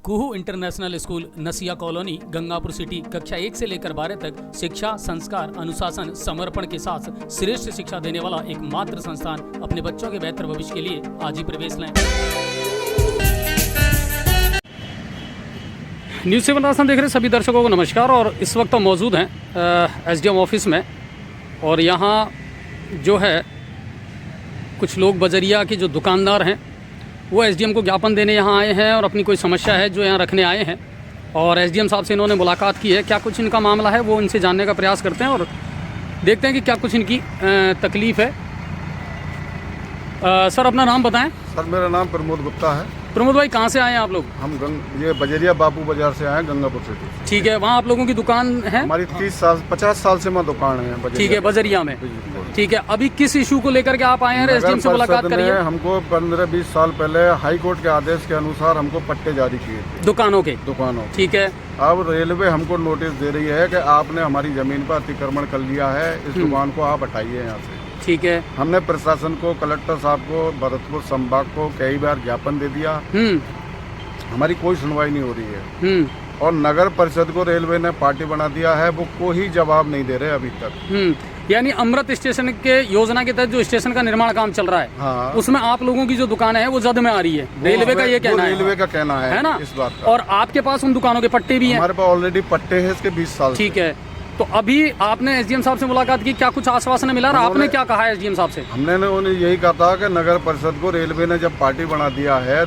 कुहू international school नसिया colony Gangapur city कक्षा 1 से लेकर 12 तक शिक्षा, संस्कार, अनुशासन, समर्पण के साथ श्रेष्ठ शिक्षा देने वाला एकमात्र संस्थान। अपने बच्चों के बेहतर भविष्य के लिए आज ही प्रवेश लें। न्यूज़ 7 राजस्थान देख रहे सभी दर्शकों को नमस्कार। और इस वक्त हम मौजूद हैं SDM ऑफिस में, और यहाँ जो है कुछ लोग बजरिया के जो दुकानदार हैं वो SDM को ज्ञापन देने यहाँ आए हैं और अपनी कोई समस्या है जो यहाँ रखने आए हैं। और SDM साहब से इन्होंने मुलाकात की है। क्या कुछ इनका मामला है वो इनसे जानने का प्रयास करते हैं और देखते हैं कि क्या कुछ इनकी तकलीफ़ है। सर अपना नाम बताएं। सर मेरा नाम प्रमोद गुप्ता है। प्रमोद भाई कहाँ से आए हैं आप लोग? हम ये बजरिया बापू बाजार से आए हैं, गंगापुर सिटी। ठीक है, वहाँ आप लोगों की दुकान है? हमारी 50 साल से मैं दुकान है बजरिया। ठीक है, बजरिया में। ठीक है, अभी किस इशू को लेकर के आप आए हैं? SDM से मुलाकात करिए। हमको 15-20 साल पहले हाई कोर्ट के आदेश के अनुसार हमको पट्टे जारी किए थे दुकानों के। ठीक है, अब रेलवे हमको नोटिस दे रही है कि आपने हमारी जमीन पर अतिक्रमण कर लिया है, इस दुकान को आप हटाइए यहाँ से। ठीक है, हमने प्रशासन को, कलेक्टर साहब को, भरतपुर संभाग को कई बार ज्ञापन दे दिया, हमारी कोई सुनवाई नहीं हो रही है। और नगर परिषद को रेलवे ने पार्टी बना दिया है, वो कोई जवाब नहीं दे रहे अभी तक। यानी अमृत स्टेशन के योजना के तहत जो स्टेशन का निर्माण काम चल रहा है, हाँ, उसमें आप लोगों की जो दुकान है वो जद में आ रही है। रेलवे का ये कहना है, रेलवे का कहना है ना इस बात का। और आपके पास उन दुकानों के पट्टे भी हैं? हमारे पास ऑलरेडी पट्टे हैं इसके 20 साल। ठीक है, तो अभी आपने SDM साहब से मुलाकात की, क्या कुछ आश्वासन मिला? आपने क्या कहा है SDM साहब से? हमने उन्हें यही कहा था कि नगर परिषद को रेलवे ने जब पार्टी बना दिया है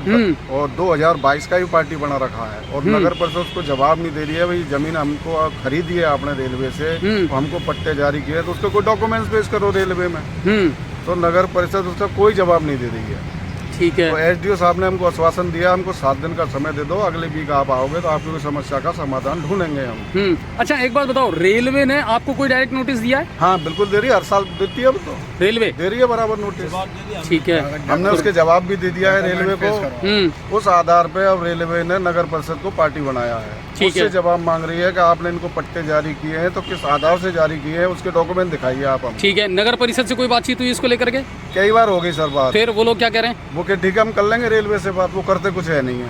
और 2022 का भी पार्टी बना रखा है और नगर परिषद को जवाब नहीं दे रही है, भाई जमीन हमको खरीदी है आपने रेलवे से, तो हमको पट्टे जारी किए, तो उसके कोई डॉक्यूमेंट्स पेश करो रेलवे में। तो नगर परिषद उसका कोई जवाब नहीं दे रही है। ठीक है, तो SDO साहब ने हमको आश्वासन दिया, हमको 7 दिन का समय दे दो, अगले वीक आप आओगे तो आपकी समस्या का समाधान ढूंढेंगे हम। अच्छा एक बात बताओ, रेलवे ने आपको कोई डायरेक्ट नोटिस दिया है? हाँ बिल्कुल दे रही है, हर साल देती है। अब तो रेलवे दे रही है बराबर नोटिस। ठीक है, हमने उसके जवाब भी दे दिया है रेलवे को। उस आधार पे अब रेलवे ने नगर परिषद को पार्टी बनाया है। उससे जवाब मांग रही है कि आपने इनको पट्टे जारी किए हैं तो किस आधार से जारी किए हैं, उसके डॉक्यूमेंट दिखाइए आप हम। ठीक है, नगर परिषद से कोई बातचीत हुई इसको लेकर के? कई बार हो गई सर बात। फिर वो लोग क्या कह रहे हैं? वो ठीक है हम कर लेंगे रेलवे से बात, वो करते कुछ है नहीं है।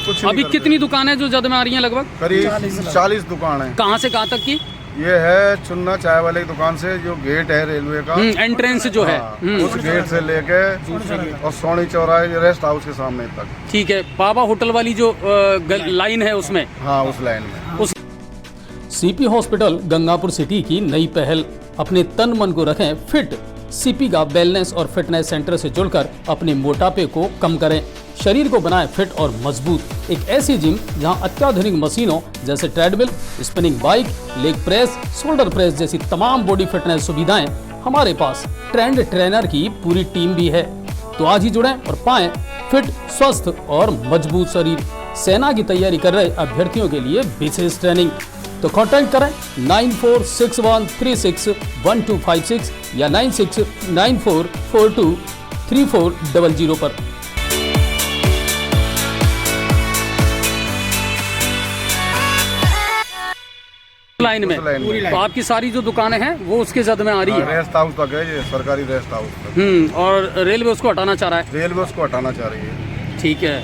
कुछ अभी कितनी दुकानें जो जद में आ रही हैं? लगभग करीब 40 दुकान है। कहाँ से कहाँ तक की? ये है चुन्ना चाय वाले की दुकान से, जो गेट है रेलवे का एंट्रेंस जो है, उस गेट से लेके और सोनी चौराहे रेस्ट हाउस के सामने तक। ठीक है, बाबा होटल वाली जो लाइन है उसमें? हाँ उस लाइन में। उस CP हॉस्पिटल गंगापुर सिटी की नई पहल, अपने तन मन को रखें फिट। CP का वेलनेस और फिटनेस सेंटर से जुड़कर अपने मोटापे को कम करें, शरीर को बनाएं फिट और मजबूत। एक ऐसी जिम जहां अत्याधुनिक मशीनों जैसे treadmill, spinning bike, leg press, shoulder press जैसी तमाम बॉडी फिटनेस सुविधाएं हमारे पास ट्रेंड ट्रेनर की पूरी टीम भी है। तो आज ही जुड़ें और पाएं फिट, स्वस्थ और मजबूत शरीर। सेना की तैयारी कर रहे अभ्यर्थियों के लिए विशेष ट्रेनिंग। तो कांटेक्ट करें 9461361256 या 9694423400 पर। लाइन में तो आपकी सारी जो दुकानें हैं वो उसके जद में आ रही है। रेस्ट हाउस तक है, ये सरकारी रेस्ट हाउस तक। और रेलवे उसको हटाना चाह रहा है? रेलवे उसको हटाना चाह रही है। ठीक है,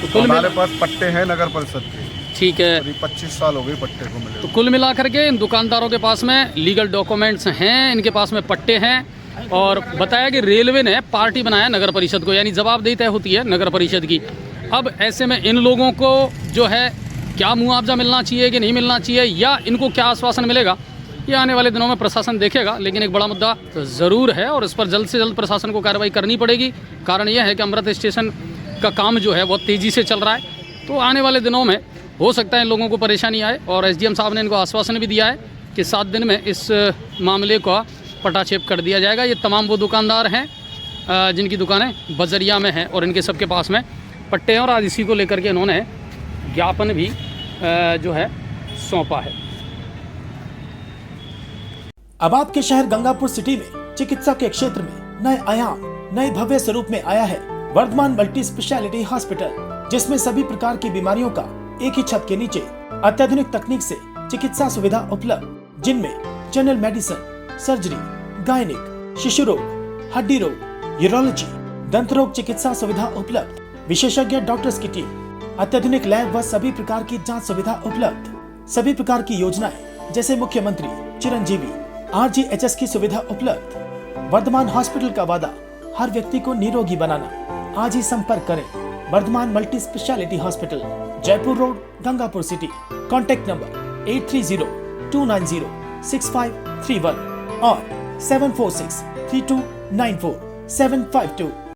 तो हमारे पास पट्टे हैं नगर परिषद के। ठीक है, 25 साल हो गए पट्टे को मिले। तो कुल मिलाकर के इन दुकानदारों के पास में लीगल डॉक्यूमेंट्स हैं, इनके पास में पट्टे हैं। और बताया कि रेलवे ने पार्टी बनाया नगर परिषद को, यानी जवाबदेही तय होती है नगर परिषद की। अब ऐसे में इन लोगों को जो है क्या मुआवजा मिलना चाहिए कि नहीं मिलना चाहिए, या इनको क्या आश्वासन मिलेगा, ये आने वाले दिनों में प्रशासन देखेगा। लेकिन एक बड़ा मुद्दा ज़रूर है और इस पर जल्द से जल्द प्रशासन को कार्रवाई करनी पड़ेगी। कारण यह है कि अमृत स्टेशन का काम जो है बहुत तेज़ी से चल रहा है, तो आने वाले दिनों में हो सकता है इन लोगों को परेशानी आए। और SDM साहब ने इनको आश्वासन भी दिया है कि 7 दिन में इस मामले का पटाक्षेप कर दिया जाएगा। ये तमाम वो दुकानदार हैं जिनकी दुकानें बजरिया में हैं और इनके सबके पास में पट्टे हैं। और आज इसी को लेकर के इन्होंने ज्ञापन भी जो है सौंपा है। अब आपके शहर गंगापुर सिटी में चिकित्सा के क्षेत्र में नए आयाम, नए भव्य स्वरूप में आया है वर्धमान मल्टी स्पेशलिटी हॉस्पिटल, जिसमें सभी प्रकार की बीमारियों का एक ही छत के नीचे अत्याधुनिक तकनीक से चिकित्सा सुविधा उपलब्ध, जिनमें जनरल मेडिसिन, सर्जरी, गायनिक, शिशु रोग, हड्डी रोग, यूरोलॉजी, दंत रोग चिकित्सा सुविधा उपलब्ध, विशेषज्ञ डॉक्टर्स की टीम, अत्याधुनिक लैब व सभी प्रकार की जांच सुविधा उपलब्ध। सभी प्रकार की योजनाएं जैसे मुख्यमंत्री, चिरंजीवी, RGHS की सुविधा उपलब्ध। वर्धमान हॉस्पिटल का वादा हर व्यक्ति को निरोगी बनाना। आज ही संपर्क करें Vardhman multi speciality hospital, Jaipur road, Gangapur city. Contact number 8302906531 और 7463294752।